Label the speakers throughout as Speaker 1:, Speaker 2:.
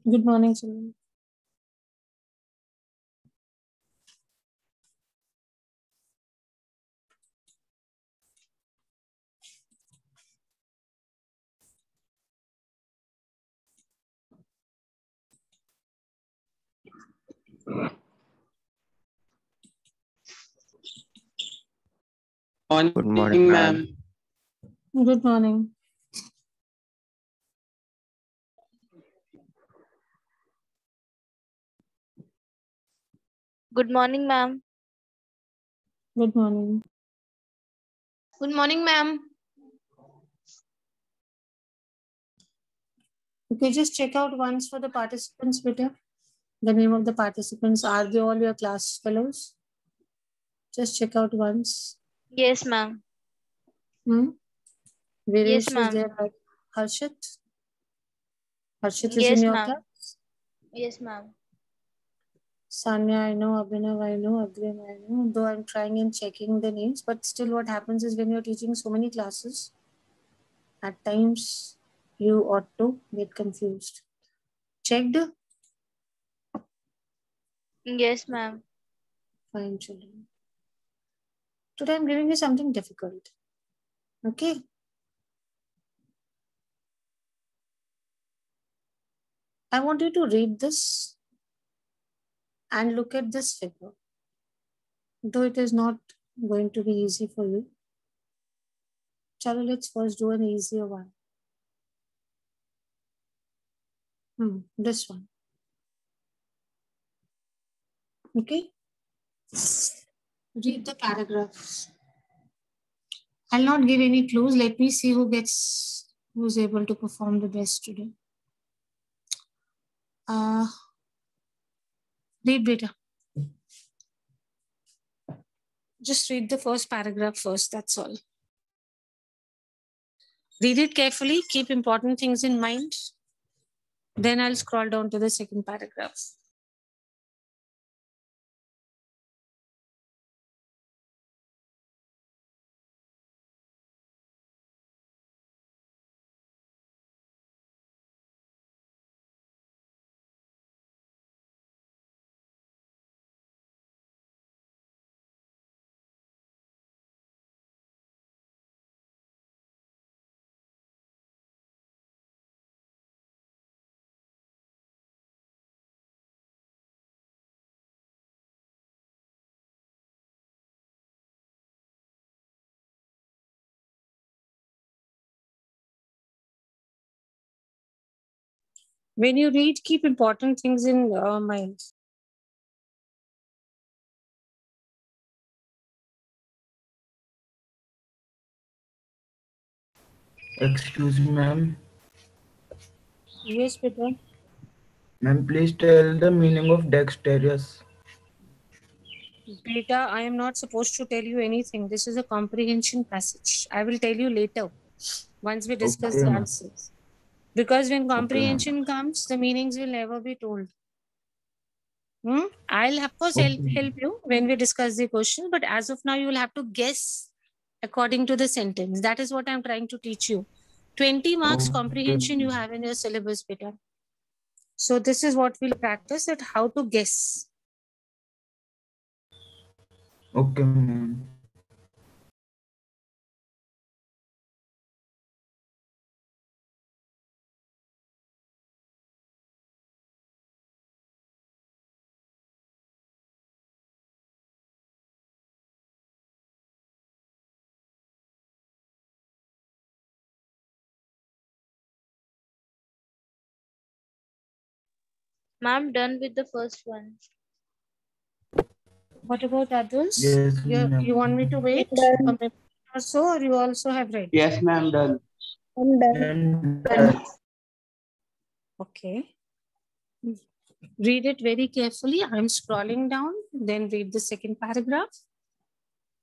Speaker 1: Good morning, children.
Speaker 2: Good morning, ma'am.
Speaker 1: Good morning.
Speaker 3: Good morning, ma'am.
Speaker 1: Good morning.
Speaker 3: Good morning, ma'am.
Speaker 1: Okay, just check out once for the participants, beta. The name of the participants. Are they all your class fellows? Just check out once.
Speaker 3: Yes, ma'am.
Speaker 1: Viresh
Speaker 3: Yes,
Speaker 1: is
Speaker 3: ma'am.
Speaker 1: there. Harshit? Harshit is in
Speaker 3: Yes,
Speaker 1: your
Speaker 3: ma'am.
Speaker 1: class?
Speaker 3: Yes, ma'am.
Speaker 1: Sanya, I know. Abhinav, I know. Agrim, I know. Though I'm trying and checking the names, but still what happens is when you're teaching so many classes, at times you ought to get confused. Checked?
Speaker 3: Yes, ma'am.
Speaker 1: Fine, children. Today I'm giving you something difficult. Okay? I want you to read this and look at this figure. Though it is not going to be easy for you. Chalo, let's first do an easier one. This one. Okay? Read the paragraphs. I'll not give any clues. Let me see who's able to perform the best today. Read, beta. Just read the first paragraph first, that's all. Read it carefully, keep important things in mind. Then I'll scroll down to the second paragraph. When you read, keep important things in mind.
Speaker 2: Excuse me, ma'am.
Speaker 1: Yes, beta.
Speaker 2: Ma'am, please tell the meaning of dexterous.
Speaker 1: Beta, I am not supposed to tell you anything. This is a comprehension passage. I will tell you later once we discuss
Speaker 2: Okay,
Speaker 1: the
Speaker 2: ma'am.
Speaker 1: answers. Because when
Speaker 2: Okay,
Speaker 1: comprehension comes, the meanings will never be told. I'll of course
Speaker 2: Okay.
Speaker 1: help you when we discuss the question, but as of now, you will have to guess according to the sentence. That is what I'm trying to teach you. 20 marks comprehension you have in your syllabus, beta. So this is what we'll practice at how to guess.
Speaker 2: Okay, ma'am.
Speaker 3: Ma'am, done with the first one.
Speaker 1: What about others?
Speaker 2: Yes, ma'am.
Speaker 1: You want me to wait a minute or so, or you also have read?
Speaker 2: Yes, ma'am, done.
Speaker 4: I'm done.
Speaker 2: Ma'am, done.
Speaker 1: Okay. Read it very carefully. I'm scrolling down, then read the second paragraph.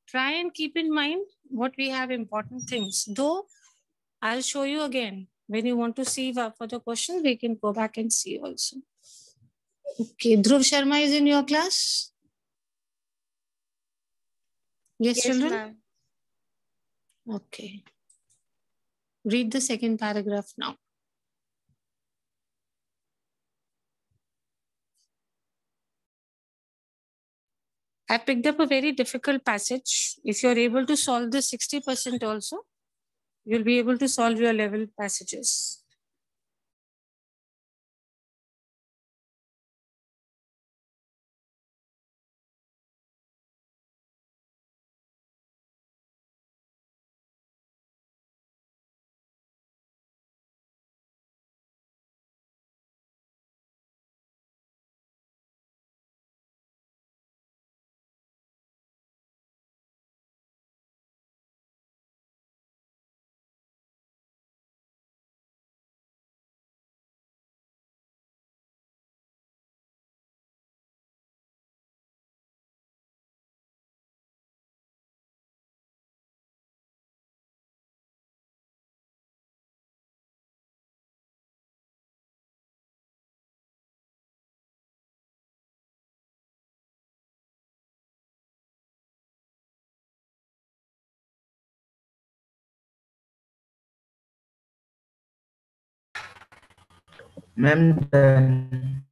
Speaker 1: Try and keep in mind what we have important things. Though I'll show you again. When you want to see for the question, we can go back and see also. Okay, Dhruv Sharma is in your class? Yes,
Speaker 3: Yes,
Speaker 1: children?
Speaker 3: ma'am.
Speaker 1: Okay. Read the second paragraph now. I picked up a very difficult passage. If you're able to solve this 60% also, you'll be able to solve your level passages.
Speaker 2: Ma'am, done.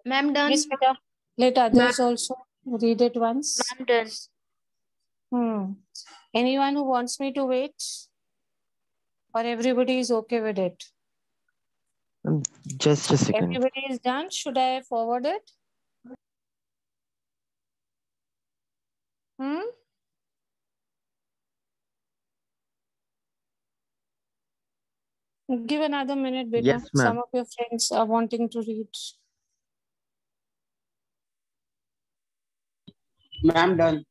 Speaker 3: Ma'am, done.
Speaker 1: Yes, Beta. Let others also read it once.
Speaker 3: Ma'am, done.
Speaker 1: Anyone who wants me to wait? Or everybody is okay with it?
Speaker 4: Just a second.
Speaker 1: Everybody is done. Should I forward it? Give another minute, Beta.
Speaker 4: Yes, ma'am.
Speaker 1: Some of your friends are wanting to read.
Speaker 5: Ma'am, done.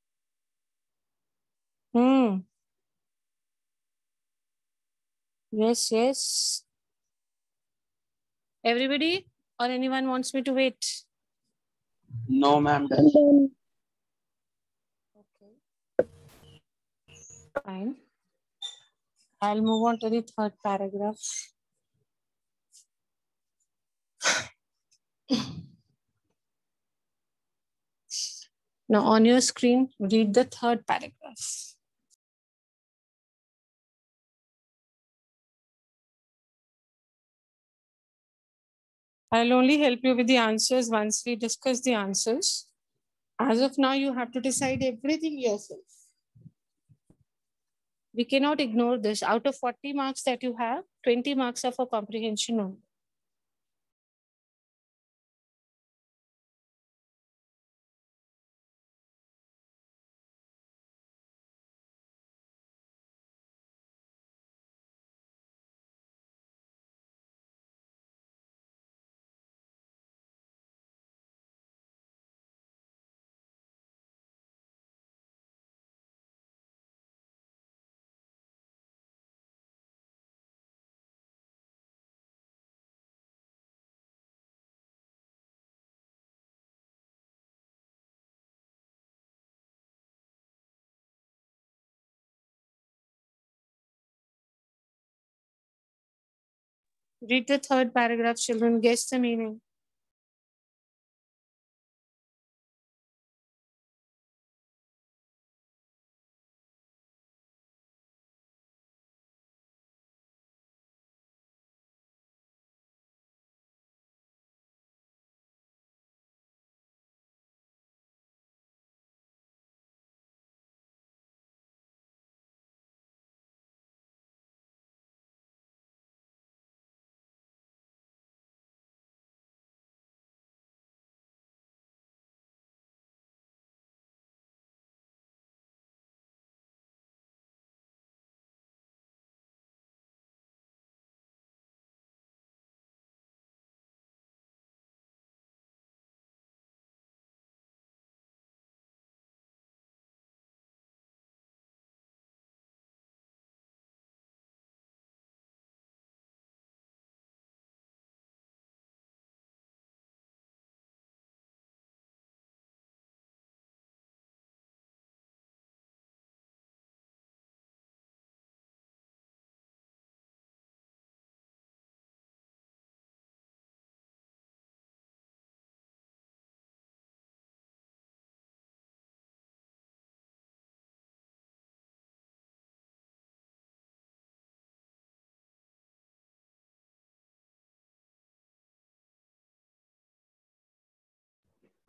Speaker 1: Yes, yes. Everybody or anyone wants me to wait?
Speaker 5: No, ma'am, done.
Speaker 1: Okay. Fine. I'll move on to the third paragraph. Now on your screen, read the third paragraph. I'll only help you with the answers once we discuss the answers. As of now, you have to decide everything yourself. We cannot ignore this. Out of 40 marks that you have, 20 marks are for comprehension only. Read the third paragraph, children. Guess the meaning.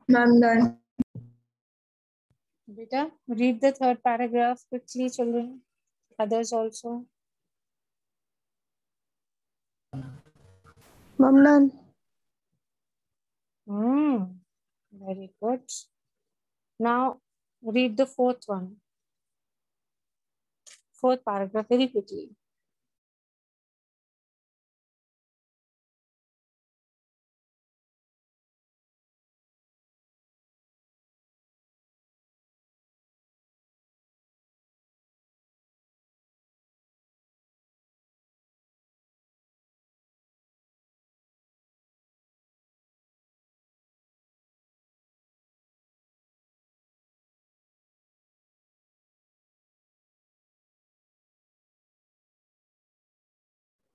Speaker 3: Ma'am, done.
Speaker 1: Beta, read the third paragraph quickly, children. Others also.
Speaker 3: Ma'am, done.
Speaker 1: Very good. Now read the fourth one. Fourth paragraph very quickly.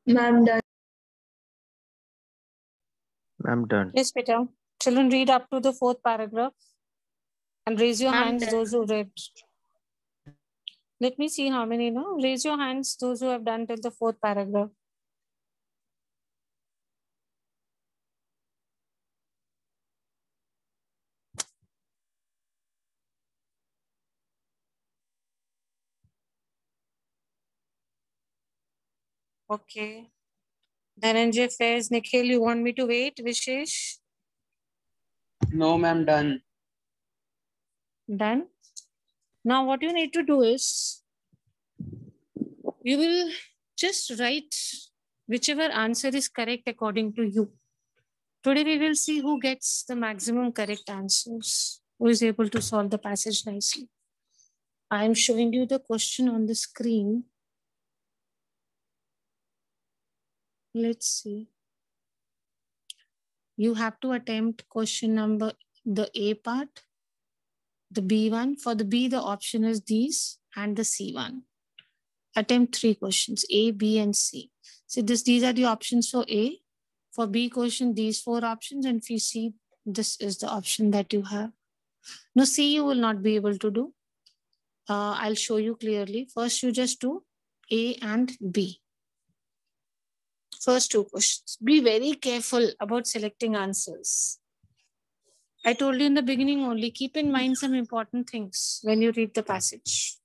Speaker 3: Ma'am, done.
Speaker 2: I'm done.
Speaker 1: Yes, Beta. Children, read up to the fourth paragraph and raise your
Speaker 3: Ma'am,
Speaker 1: hands,
Speaker 3: done.
Speaker 1: those who read. Let me see how many now. Raise your hands, those who have done till the fourth paragraph. Okay. Dhananjay, Faiz, Nikhil, you want me to wait? Vishesh?
Speaker 5: No, ma'am, done.
Speaker 1: Done. Now what you need to do is, you will just write whichever answer is correct according to you. Today we will see who gets the maximum correct answers, who is able to solve the passage nicely. I am showing you the question on the screen. Let's see. You have to attempt question number, the A part, the B one. For the B, the option is these, and the C one. Attempt 3 questions, A, B, and C. So these are the options for A. For B question, these 4 options, and for C, this is the option that you have. No, C you will not be able to do. I'll show you clearly. First, you just do A and B. First 2 questions. Be very careful about selecting answers. I told you in the beginning only, keep in mind some important things when you read the passage.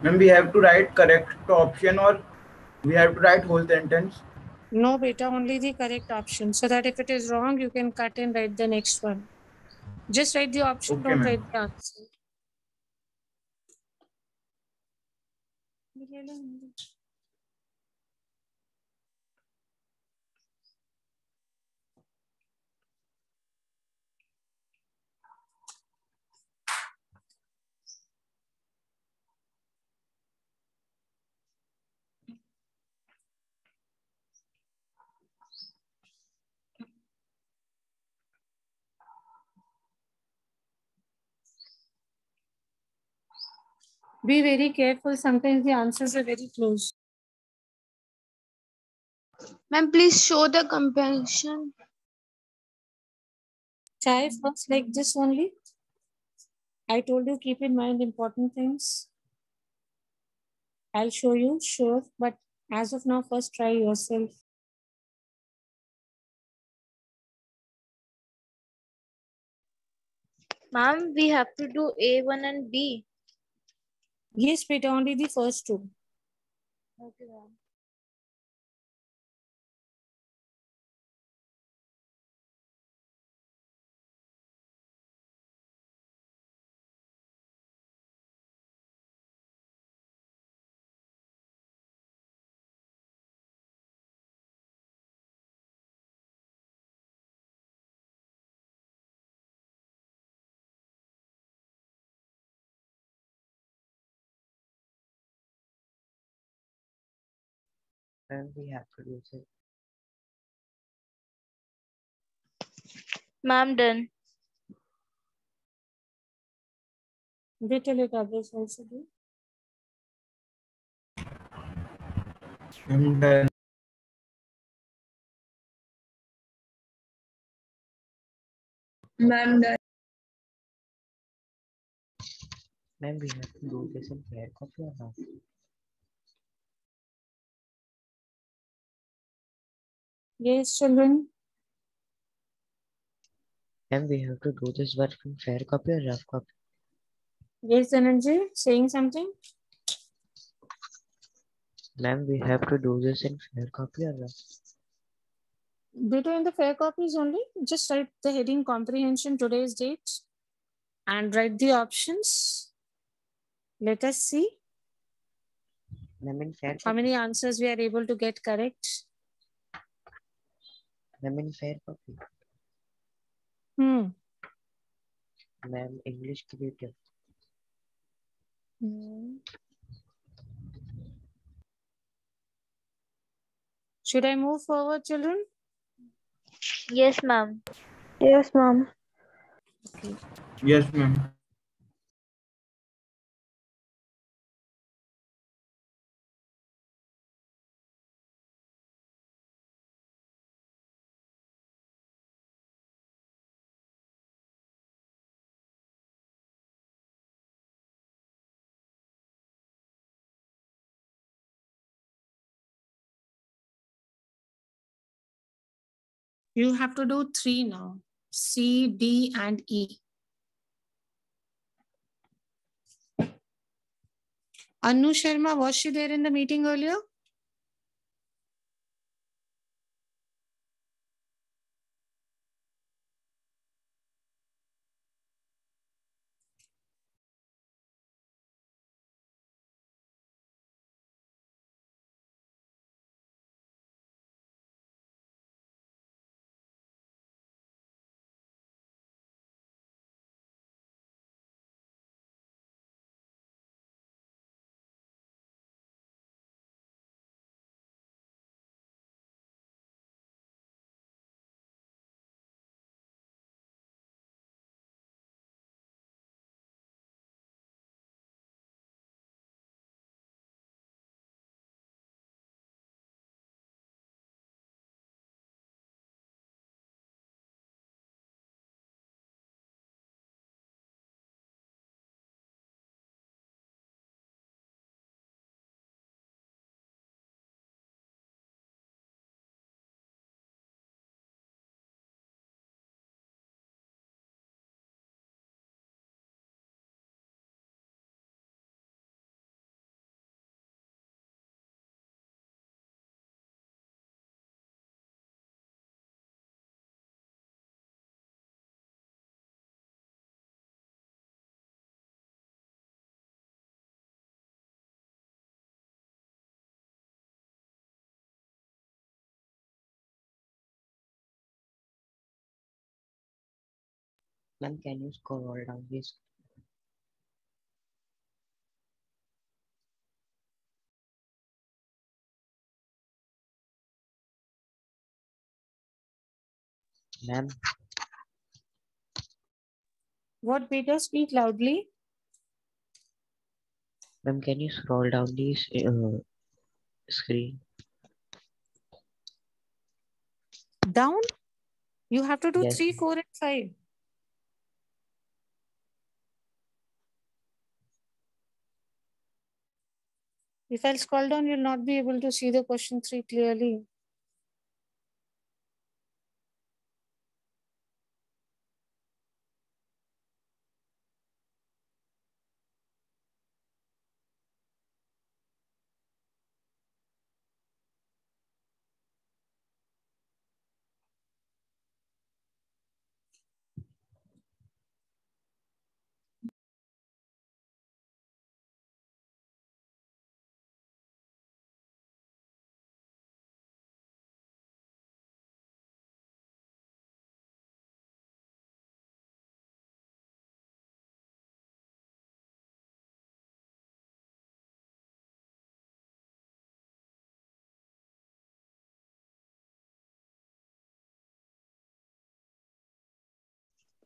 Speaker 2: When we have to write correct option or we have to write whole sentence.
Speaker 1: No, beta, only the correct option. So that if it is wrong, you can cut and write the next one. Just write the option,
Speaker 2: Okay,
Speaker 1: don't
Speaker 2: ma'am.
Speaker 1: write the answer. Be very careful. Sometimes the answers are very close.
Speaker 3: Ma'am, please show the comparison.
Speaker 1: Try first like this only. I told you keep in mind important things. I'll show you, sure. But as of now, first try yourself.
Speaker 3: Ma'am, we have to do A1 and B.
Speaker 1: Yes, beta, only the first 2.
Speaker 3: Okay, ma'am.
Speaker 5: Then we have to do it.
Speaker 3: Ma'am, done.
Speaker 1: Beta, let others also do.
Speaker 2: I'm done.
Speaker 3: Ma'am, done.
Speaker 5: Ma'am, we have to do this in fair copy or not?
Speaker 1: Yes, children.
Speaker 5: Ma'am, we have to do this work in fair copy or rough copy?
Speaker 1: Yes, Dhananjay, saying something?
Speaker 5: Ma'am, we have to do this in fair copy or rough?
Speaker 1: Beta in the fair copies only. Just write the heading comprehension, today's date, and write the options. Let us see
Speaker 5: Ma'am, in fair
Speaker 1: how
Speaker 5: copy?
Speaker 1: many answers we are able to get correct.
Speaker 5: Ma'am, in fair copy?
Speaker 1: Hmm.
Speaker 5: Ma'am, English creative.
Speaker 1: Should I move forward, children?
Speaker 3: Yes, ma'am.
Speaker 4: Yes, ma'am.
Speaker 1: Okay.
Speaker 2: Yes, ma'am.
Speaker 1: You have to do 3 now. C, D, and E. Anu Sharma, was she there in the meeting earlier?
Speaker 5: Ma'am, can you scroll down this? Ma'am,
Speaker 1: What, Beta? Speak loudly.
Speaker 5: ma'am, can you scroll down this screen?
Speaker 1: Down? You have to do
Speaker 5: Yes.
Speaker 1: 3, 4, and 5. If I'll scroll down, you'll not be able to see the question 3 clearly.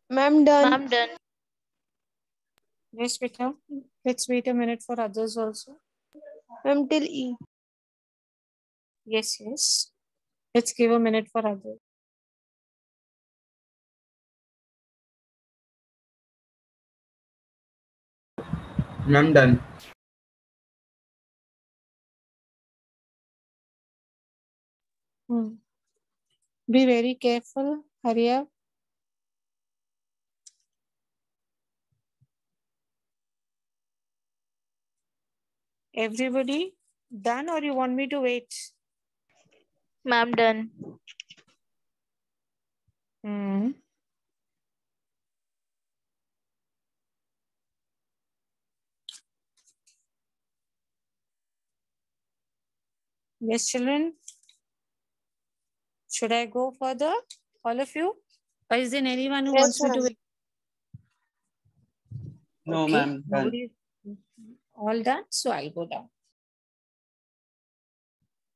Speaker 4: Ma'am, done.
Speaker 3: Ma'am, done.
Speaker 1: Yes, Beta. Let's wait a minute for others also.
Speaker 4: Ma'am, till E.
Speaker 1: Yes, yes. Let's give a minute for others.
Speaker 2: Ma'am, done.
Speaker 1: Be very careful. Hurry up. Everybody done, or you want me to wait?
Speaker 3: Ma'am, done.
Speaker 1: Yes, children. Should I go further, all of you? Or is there anyone who wants me to wait?
Speaker 2: No,
Speaker 1: Okay,
Speaker 2: ma'am, done.
Speaker 1: nobody all done, so I'll go down.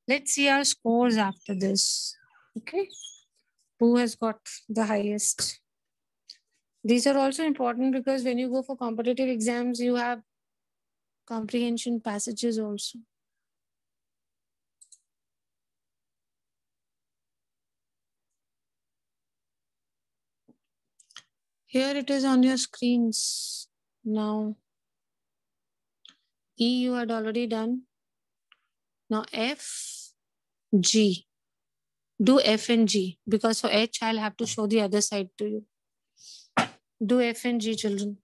Speaker 1: Let's see our scores after this. Okay, who has got the highest? These are also important because when you go for competitive exams, you have comprehension passages also. Here it is on your screens now. E you had already done. Now F, G. Do F and G because for H I'll have to show the other side to you. Do F and G, children.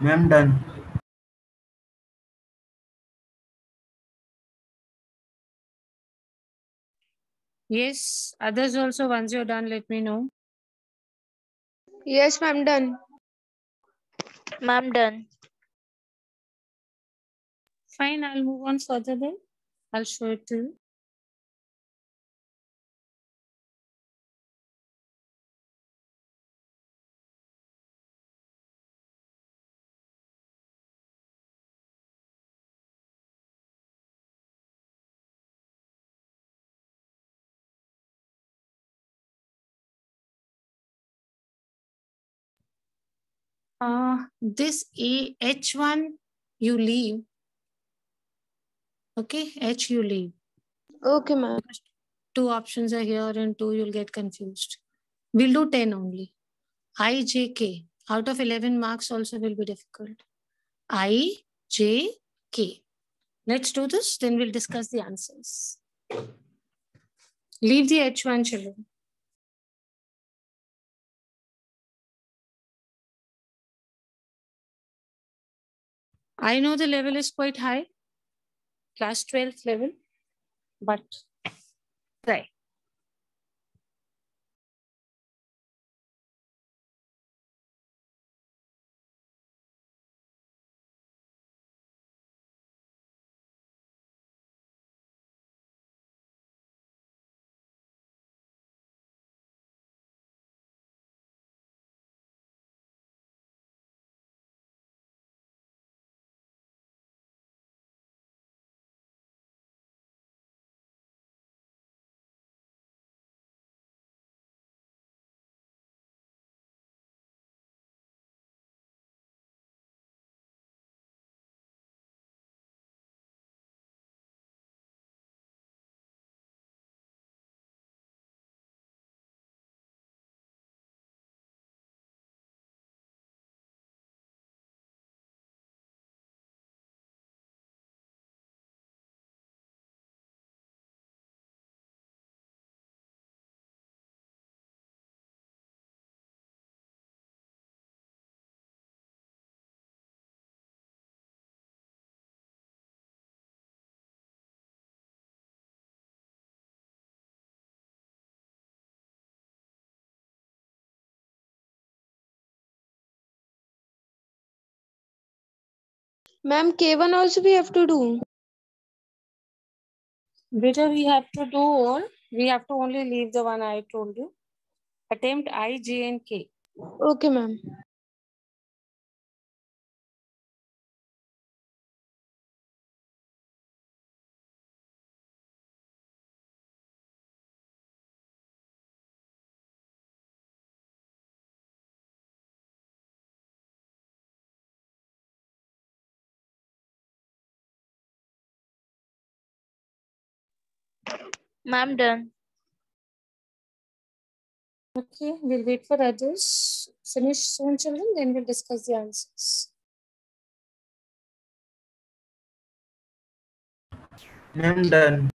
Speaker 2: Ma'am, done.
Speaker 1: Yes, others also, once you're done, let me know.
Speaker 4: Yes, ma'am, done.
Speaker 3: Ma'am, done.
Speaker 1: Fine, I'll move on further then. I'll show it to you. This H1 you leave. Okay, H you leave.
Speaker 4: Okay, ma'am.
Speaker 1: Two options are here and two you'll get confused. We'll do 10 only. I, J, K. Out of 11 marks also will be difficult. I, J, K. Let's do this, then we'll discuss the answers. Leave the H1, children. I know the level is quite high, class 12th level, but try.
Speaker 4: Ma'am, K1 also we have to do.
Speaker 1: Beta, we have to do all. We have to only leave the one I told you. Attempt I, J, and K.
Speaker 4: Okay, ma'am.
Speaker 3: Ma'am, done.
Speaker 1: Okay, we'll wait for others. Finish soon, children, then we'll discuss the answers.
Speaker 2: Ma'am, done.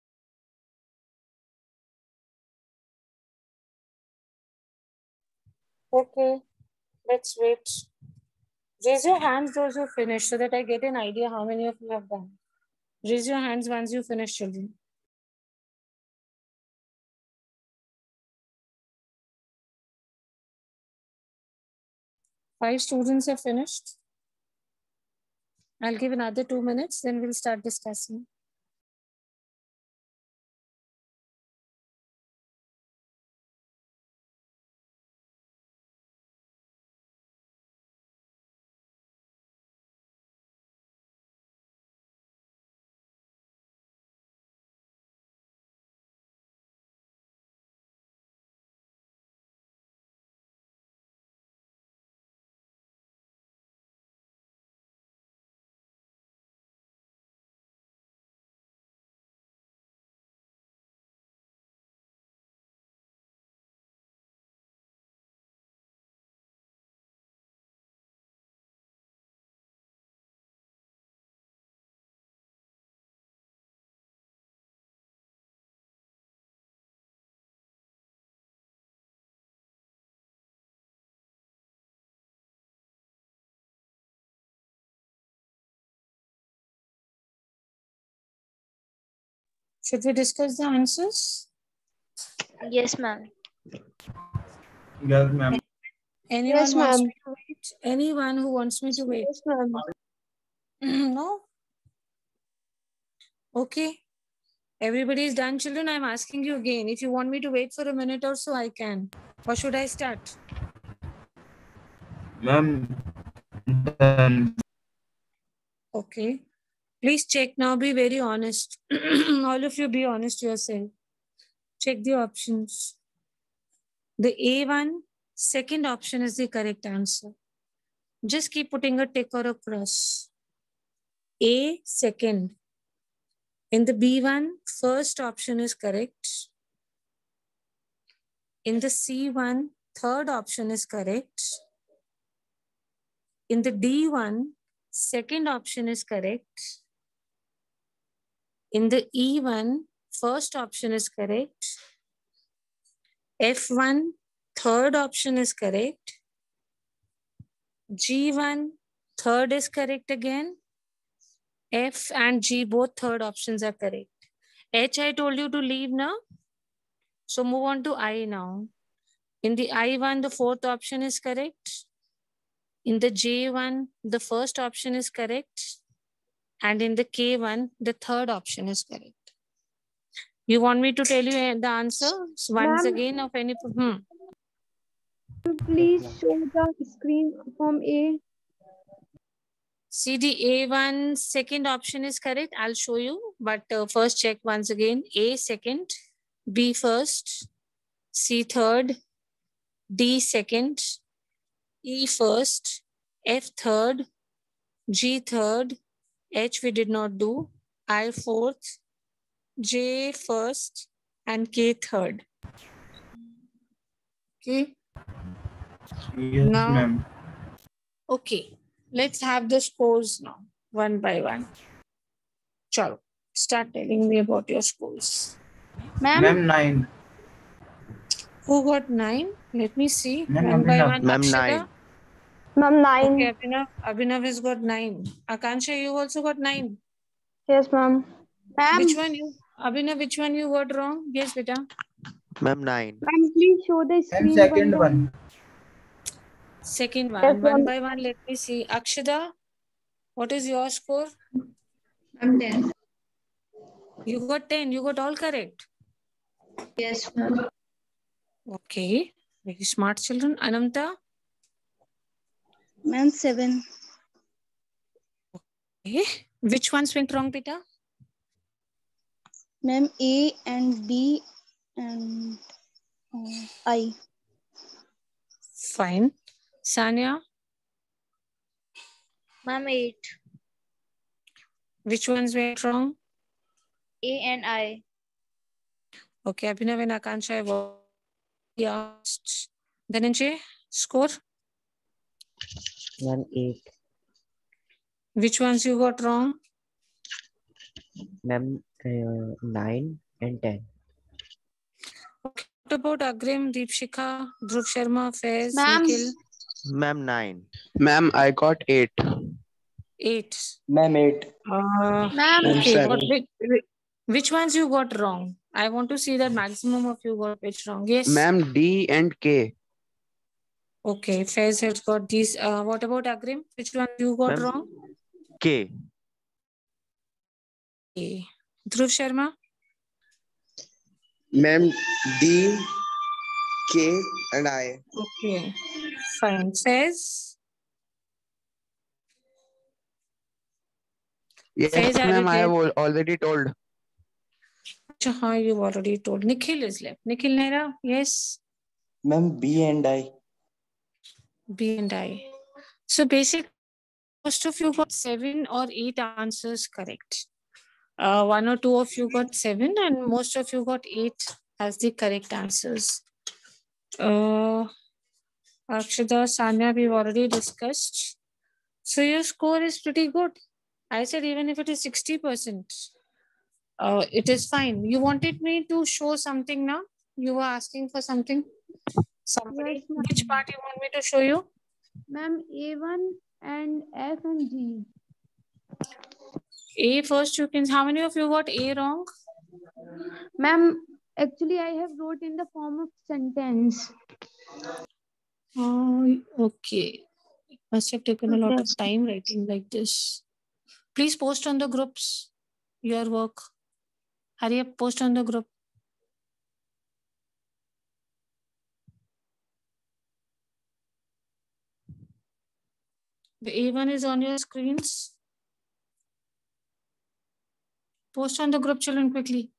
Speaker 1: Okay, let's wait. Raise your hands those who finished so that I get an idea how many of you have done. Raise your hands once you finish, children. Five students have finished. I'll give another 2 minutes, then we'll start discussing. Should we discuss the answers?
Speaker 3: Yes, ma'am.
Speaker 2: Yes, ma'am.
Speaker 1: Anyone
Speaker 4: Yes,
Speaker 1: wants
Speaker 4: ma'am.
Speaker 1: me to wait? Anyone who wants me to wait?
Speaker 4: Yes, ma'am.
Speaker 1: No? Okay. Everybody is done, children. I'm asking you again. If you want me to wait for a minute or so, I can. Or should I start?
Speaker 2: Ma'am, done.
Speaker 1: Okay. Please check now. Be very honest. All of you be honest yourself. Check the options. The A1, second option is the correct answer. Just keep putting a tick or a cross. A, second. In the B1, first option is correct. In the C1, third option is correct. In the D1, second option is correct. In the E1, first option is correct. F1, third option is correct. G1, third is correct again. F and G, both third options are correct. H, I told you to leave now. So move on to I now. In the I1, the fourth option is correct. In the J1, the first option is correct. And in the K1, the third option is correct. You want me to tell you the answer once again of any?
Speaker 4: Please show the screen from A.
Speaker 1: See the A1, second option is correct. I'll show you, but first check once again. A second, B first, C third, D second, E first, F third, G third, H we did not do, I fourth, J first, and K third. Okay.
Speaker 2: Yes,
Speaker 1: Now,
Speaker 2: ma'am.
Speaker 1: okay, let's have the scores now, one by one. Chalo, start telling me about your scores.
Speaker 2: Ma'am, 9.
Speaker 1: Who got 9? Let me see.
Speaker 2: Ma'am,
Speaker 1: One by
Speaker 2: Abhinav.
Speaker 1: one.
Speaker 5: Ma'am,
Speaker 1: Akshita?
Speaker 5: 9.
Speaker 4: Ma'am, 9.
Speaker 1: Okay, Abhinav has got 9. Akansha, you also got 9.
Speaker 4: Yes, ma'am.
Speaker 1: Which one you, Abhinav, which one you got wrong? Yes, beta.
Speaker 5: Ma'am, 9.
Speaker 4: Ma'am, please show the
Speaker 2: And
Speaker 4: screen.
Speaker 2: second one.
Speaker 1: Second one.
Speaker 4: Yes,
Speaker 1: One
Speaker 4: ma'am.
Speaker 1: by one, let me see. Akshita? What is your score?
Speaker 6: I'm 10.
Speaker 1: You got 10. You got all correct.
Speaker 6: Yes, ma'am.
Speaker 1: Okay. Very smart children. Anamta?
Speaker 6: Ma'am, 7.
Speaker 1: Okay. Which ones went wrong, Peter?
Speaker 6: Ma'am, A and B and I.
Speaker 1: Fine. Sanya?
Speaker 3: Ma'am, 8.
Speaker 1: Which ones went wrong?
Speaker 3: A and I.
Speaker 1: Okay. Abhinav and Akansha have already asked. Dhananjay, score?
Speaker 5: Ma'am, 8.
Speaker 1: Which ones you got wrong?
Speaker 5: Ma'am, 9 and 10.
Speaker 1: Okay. What about Agrim, Deepshika, Dhruv Sharma, Faiz,
Speaker 6: Ma'am.
Speaker 1: Nikhil?
Speaker 7: Ma'am, 9. Ma'am, I got 8.
Speaker 1: 8.
Speaker 2: Ma'am, 8.
Speaker 6: Ma'am,
Speaker 1: Okay.
Speaker 7: 7.
Speaker 1: Which ones you got wrong? I want to see the maximum of you got which wrong. Yes.
Speaker 7: Ma'am, D and K.
Speaker 1: Okay. Faiz has got these. What about Agrim? Which one you got
Speaker 7: Ma'am,
Speaker 1: wrong?
Speaker 7: K.
Speaker 1: Okay. Dhruv Sharma?
Speaker 8: Ma'am, D, K, and I.
Speaker 1: Okay. Fine. Faiz?
Speaker 7: Yes,
Speaker 1: Faiz, I
Speaker 7: ma'am,
Speaker 1: will
Speaker 7: I have
Speaker 1: get.
Speaker 7: already told.
Speaker 1: Acha, you've already told. Nikhil is left. Nikhil Nehra? Yes.
Speaker 8: Ma'am, B and I.
Speaker 1: B and I. So basically, most of you got 7 or 8 answers correct. 1 or 2 of you got 7 and most of you got 8 as the correct answers. Akshada, Sanya, we've already discussed. So your score is pretty good. I said even if it is 60%, it is fine. You wanted me to show something now? You were asking for something? Somebody?
Speaker 4: Yes, ma'am.
Speaker 1: Which part you want me to show you?
Speaker 4: Ma'am, A1 and F and G.
Speaker 1: A first you can, how many of you got A wrong?
Speaker 4: Ma'am, actually I have wrote in the form of sentence.
Speaker 1: Oh, okay. Must have taken a lot
Speaker 4: Yes.
Speaker 1: of time writing like this. Please post on the groups your work. Hurry up, post on the group. The A1 is on your screens. Post on the group, children, quickly.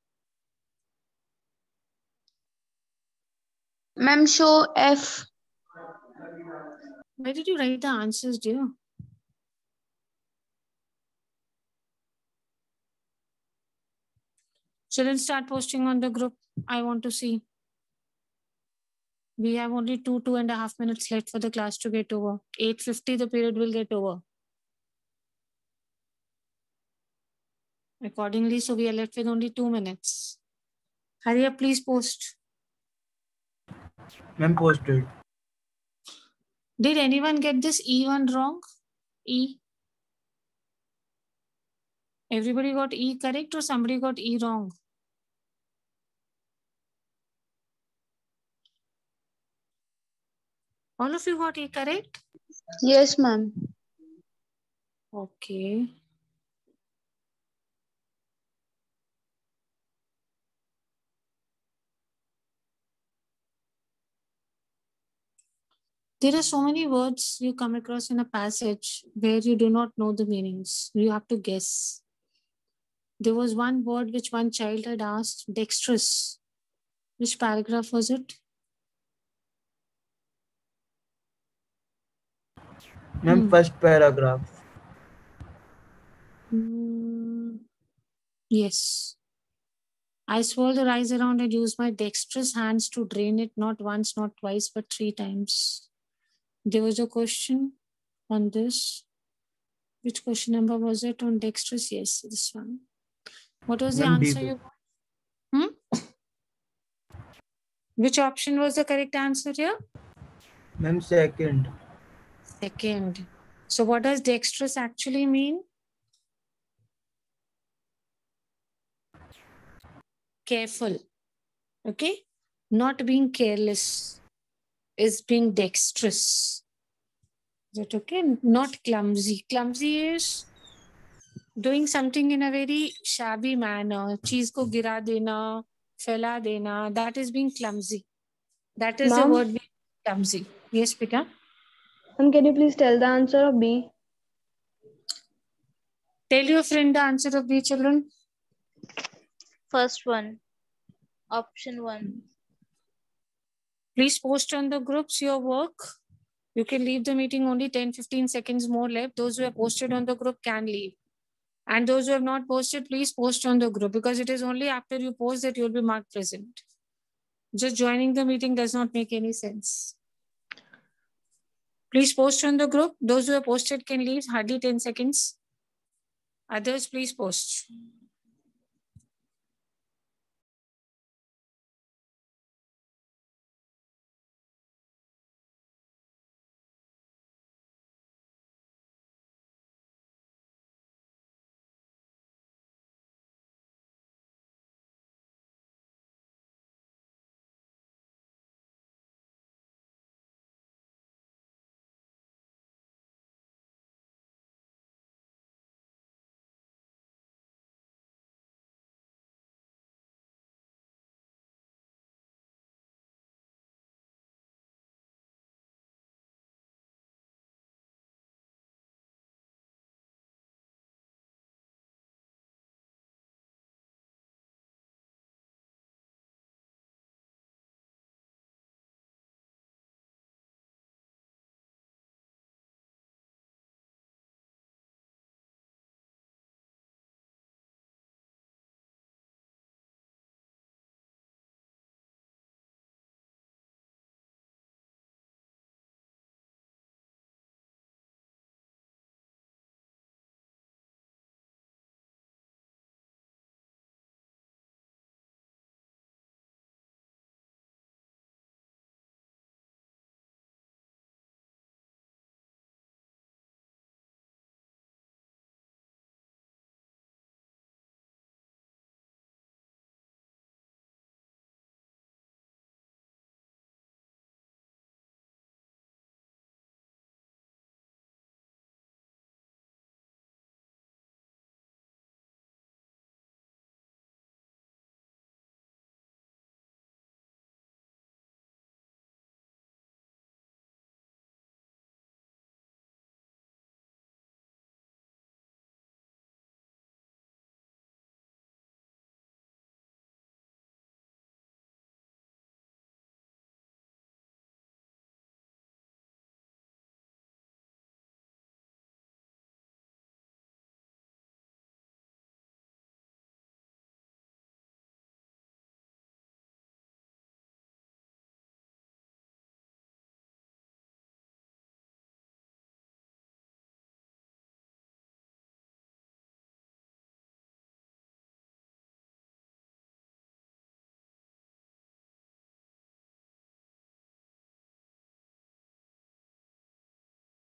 Speaker 6: Ma'am, show F.
Speaker 1: Where did you write the answers, dear? Children, start posting on the group. I want to see. We have only 2.5 minutes left for the class to get over. 8:50, the period will get over. Accordingly, so we are left with only 2 minutes. Hurry up, please post.
Speaker 2: Ma'am, posted.
Speaker 1: Did anyone get this E1 wrong? E? Everybody got E correct or somebody got E wrong? All of you got E correct?
Speaker 6: Yes, ma'am.
Speaker 1: Okay. There are so many words you come across in a passage where you do not know the meanings. You have to guess. There was one word which one child had asked, dexterous. Which paragraph was it?
Speaker 2: Ma'am, first paragraph.
Speaker 1: Yes. I swirl the rice around and use my dexterous hands to drain it not once, not twice, but 3 times. There was a question on this. Which question number was it on dexterous? Yes, this one. What was the
Speaker 2: Ma'am,
Speaker 1: answer
Speaker 2: D.
Speaker 1: you got? Which option was the correct answer here?
Speaker 2: Ma'am, second.
Speaker 1: Second. So what does dexterous actually mean? Careful. Okay? Not being careless is being dexterous. Is that okay? Not clumsy. Clumsy is doing something in a very shabby manner, cheese ko gira dena, fela dena, that is being clumsy. That is the
Speaker 4: Ma'am?
Speaker 1: word being clumsy. Yes, Pita?
Speaker 4: Ma'am, can you please tell the answer of B?
Speaker 1: Tell your friend the answer of B, children.
Speaker 3: First one. Option 1.
Speaker 1: Please post on the groups your work. You can leave the meeting only 10-15 seconds more left. Those who have posted on the group can leave. And those who have not posted, please post on the group, because it is only after you post that you will be marked present. Just joining the meeting does not make any sense. Please post on the group. Those who have posted can leave, hardly 10 seconds. Others, please post.